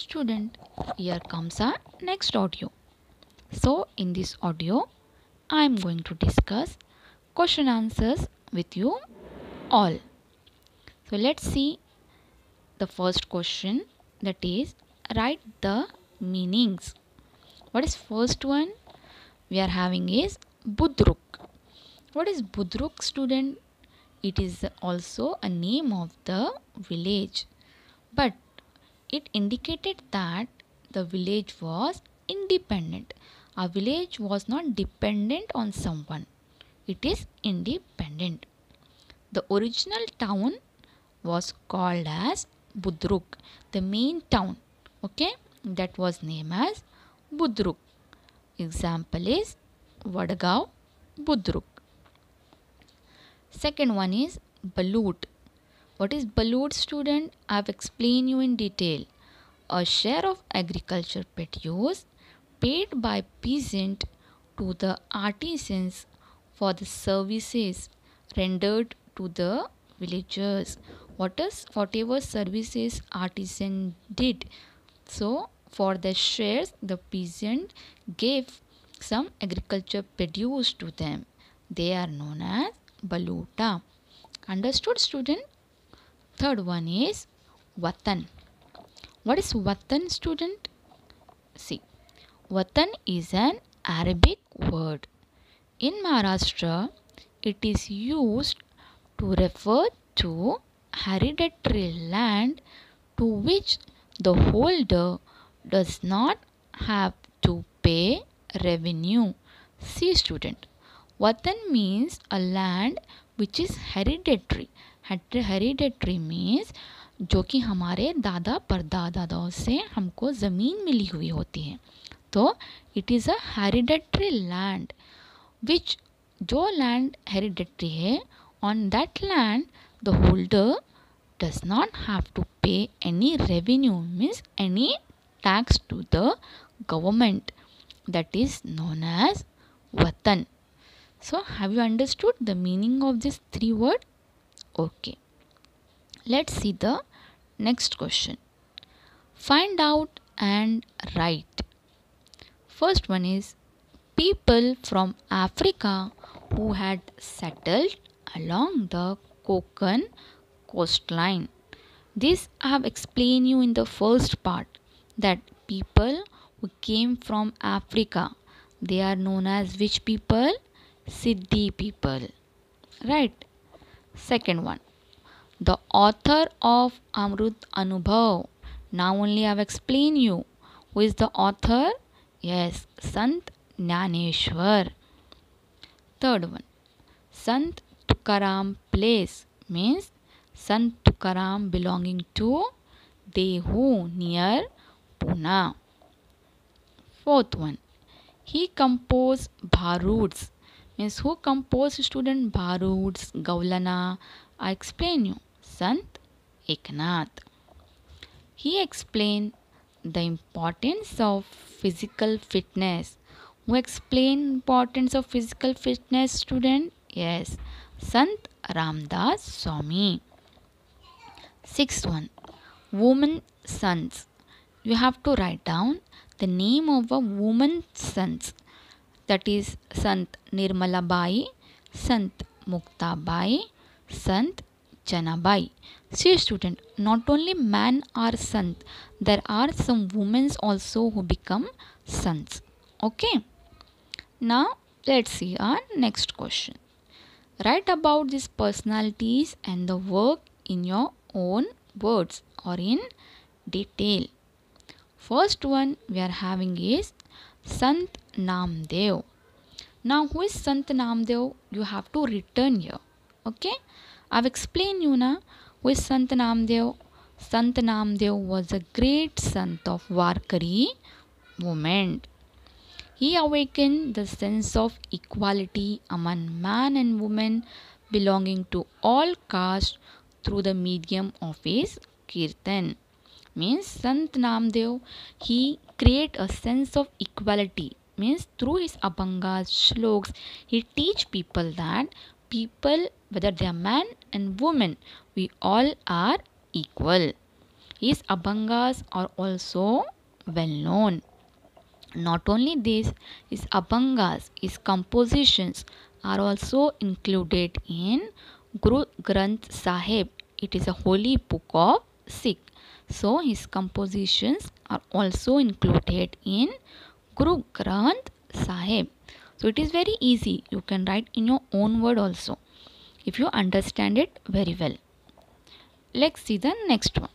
Student, here comes our next audio. So, in this audio, I am going to discuss question answers with you all. So, let's see the first question, that is write the meanings. What is first one we are having is Budruk. What is Budruk, student? It is also a name of the village, but it indicated that the village was independent. A village was not dependent on someone, it is independent. The original town was called as Budruk, the main town, okay, that was named as Budruk. Example is Vadgaon, Budruk. Second one is Balut. What is Balut, student? I have explained you in detail. A share of agriculture produce paid by peasant to the artisans for the services rendered to the villagers. Whatever services artisan did, so for the shares the peasant gave some agriculture produce to them. They are known as baluta. Understood, student? Third one is Watan. What is Watan, student? See, Watan is an Arabic word. In Maharashtra, it is used to refer to hereditary land to which the holder does not have to pay revenue. See, student, Watan means a land which is hereditary. Hereditary means जो कि हमारे दादा परदादाओं से हमको ज़मीन मिली हुई होती है. तो it is a hereditary land which, जो लैंड हेरिडेटरी है, on that land the holder does not have to pay any revenue, means any tax to the government. That is known as watan. So have you understood the meaning of this three word? Okay. Let's see the next question. Find out and write. First one is people from Africa who had settled along the Konkan coastline. This I have explained you in the first part, that people who came from Africa, they are known as which people? Siddhi people. Right. Second one, the author of Amrut Anubhav. Now only I have explained you. Who is the author? Yes, Sant Jnaneshwar. Third one, Sant Tukaram place, means Sant Tukaram belonging to Dehu near Pune. Fourth one, he composed Bharuds, means who composed, student? Bharuds, Gaulana. I explain you. Sant Eknath. He explained the importance of physical fitness. Who explained importance of physical fitness, student? Yes, Sant Ramdas Swami. Sixth one, woman sons. You have to write down the name of a woman sons. That is Sant Nirmala Bai, Sant Mukta Bai, Sant Janabai. See, student, not only men are sons, there are some women also who become sons. Okay. Now let's see our next question. Write about these personalities and the work in your own words or in detail. First one we are having is Sant Namdev. Now who is Sant Namdev? You have to return here. Okay. I've explained you now who is Sant Namdev. Sant Namdev was a great sant of Warkari movement. He awakened the sense of equality among man and woman belonging to all castes through the medium of his kirtan. Means Sant Namdev, he create a sense of equality. Means through his abhangas, shloks, he teach people that people, whether they are man and woman, we all are equal. His Abhangas are also well known. Not only this, his Abhangas, his compositions are also included in Guru Granth Sahib. It is a holy book of Sikh. So his compositions are also included in Guru Granth Sahib. So it is very easy. You can write in your own word also if you understand it very well. Let's see the next one.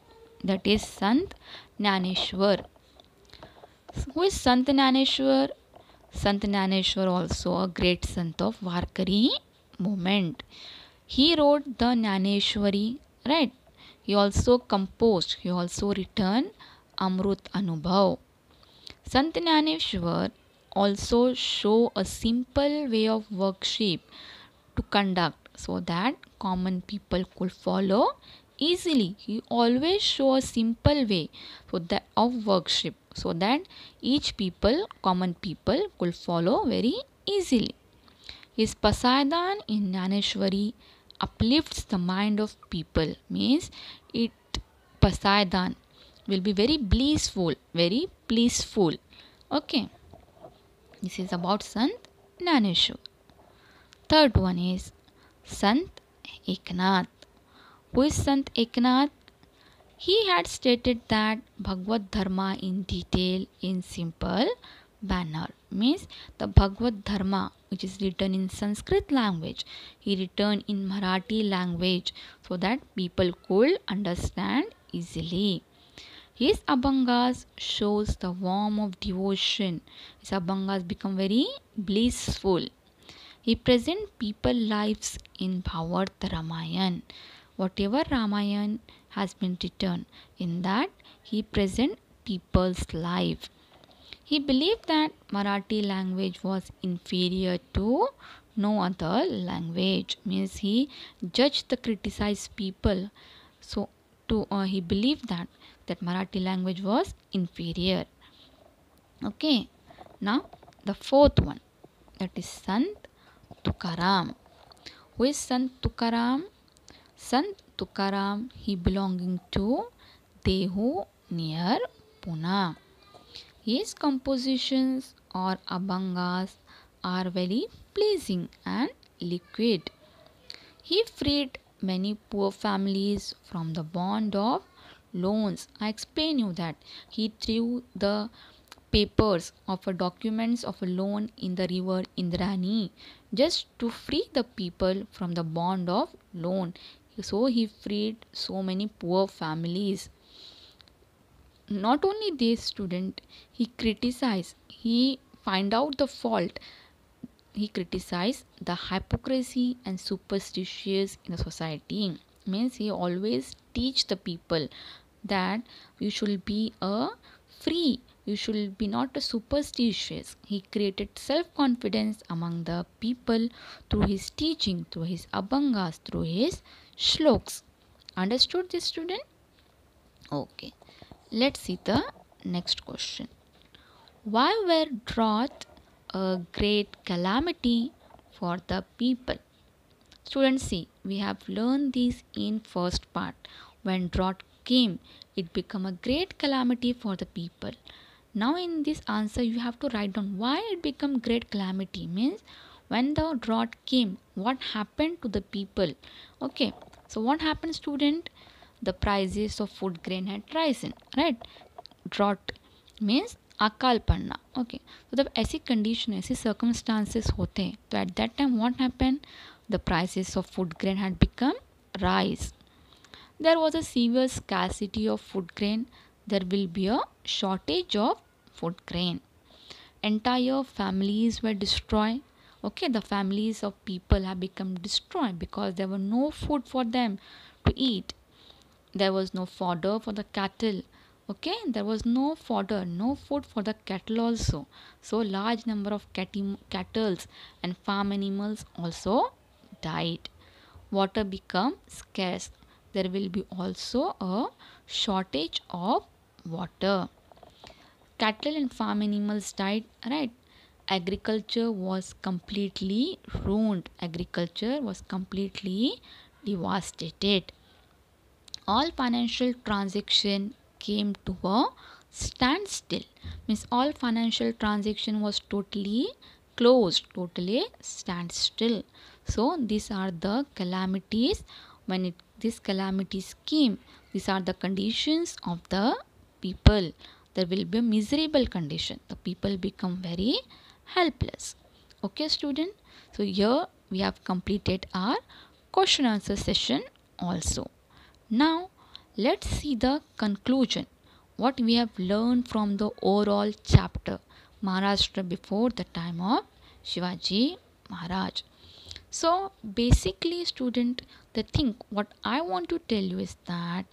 That is Sant Jnaneshwar. Who is Sant Jnaneshwar? Sant Jnaneshwar also a great Sant of Varkari movement. He wrote the Jnaneshwari, right? He also composed, he also written Amrut Anubhav. Sant Jnaneshwar also show a simple way of worship to conduct so that common people could follow easily. He always show a simple way so that of worship so that each people, common people, could follow very easily. His Pasaidan in Jnaneshwari uplifts the mind of people. Means it Pasaidan will be very blissful, very peaceful. Okay, this is about Sant Jnaneshwar. Third one is Sant Eknath. Who is Sant Eknath? He had stated that Bhagavad Dharma in detail in simple manner. Means the Bhagavad Dharma which is written in Sanskrit language, he written in Marathi language so that people could understand easily. His Abhangas shows the warmth of devotion. His Abhangas become very blissful. He present people lives in Bhagavad Ramayan. Whatever Ramayan has been written, in that he present people's life. He believed that Marathi language was inferior to no other language. Means he judged the criticized people. So he believed that Marathi language was inferior. Okay. Now the fourth one, that is Sant Tukaram. Who is Sant Tukaram? Sant Tukaram, he belonging to Dehu near Pune. His compositions or abhangas are very pleasing and liquid. He freed many poor families from the bond of loans. I explain you that he threw the papers of a documents of a loan in the river Indrani just to free the people from the bond of loan. So he freed so many poor families. Not only this, student, he criticized, he find out the fault, he criticized the hypocrisy and superstitious in the society. Means he always teach the people that you should be a free, you should be not a superstitious. He created self-confidence among the people through his teaching, through his abhangas, through his shloks. Understood this, student? Okay. Let's see the next question. Why were drought a great calamity for the people? Students, see, we have learned this in first part. When drought came, it became a great calamity for the people. Now in this answer you have to write down why it became great calamity. Means when the drought came, what happened to the people? Okay, so what happened, student? The prices of food grain had risen, right? Drought means अकाल पड़ना. Okay, तो जब ऐसी condition, ऐसी circumstances होते हैं तो at that time what happen, the prices of food grain had become rise. There was a severe scarcity of food grain. There will be a shortage of food grain. Entire families were destroyed. Okay, the families of people have become destroyed because there were no food for them to eat. There was no fodder for the cattle. Okay, there was no fodder, no food for the cattle also. So large number of cattle and farm animals also died. Water become scarce. There will be also a shortage of water. Cattle and farm animals died, right? Agriculture was completely ruined. Agriculture was completely devastated. all financial transaction came to a standstill. Means all financial transaction was totally closed, totally standstill. So these are the calamities when these calamities came. These are the conditions of the people. There will be a miserable condition. The people become very helpless. Okay, student. So here we have completed our question answer session also. Now, let's see the conclusion. What we have learned from the overall chapter Maharashtra before the time of Shivaji Maharaj. So, basically, student, the thing what I want to tell you is that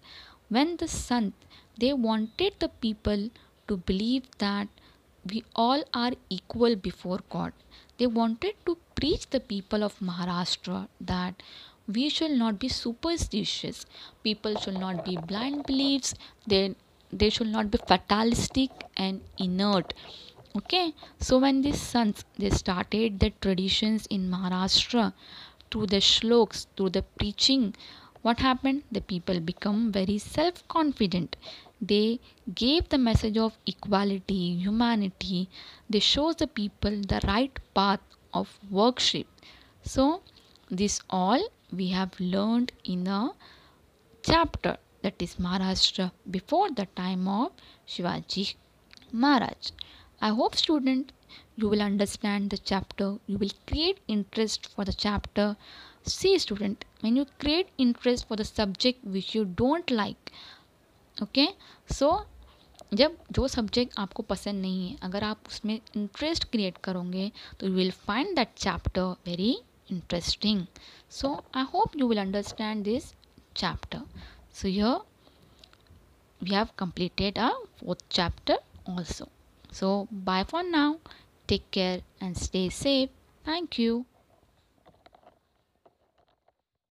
when the Sant they wanted the people to believe that we all are equal before God. They wanted to preach the people of Maharashtra that we shall not be superstitious. People shall not be blind beliefs. They should not be fatalistic and inert. Okay, so when these sons they started the traditions in Maharashtra through the shloks, through the preaching, what happened? The people become very self-confident. They gave the message of equality, humanity. They show the people the right path of worship. So this all we have learned in a chapter that is Maharashtra before the time of Shivaji Maharaj. I hope student you will understand the chapter, you will create interest for the chapter. See student, when you create interest for the subject which you don't like, okay, so जब जो subject आपको पसंद नहीं है अगर आप उसमें interest create करोगे तो you will find that chapter very interesting. So I hope you will understand this chapter. So here we have completed our fourth chapter also. So bye for now. Take care and stay safe. Thank you.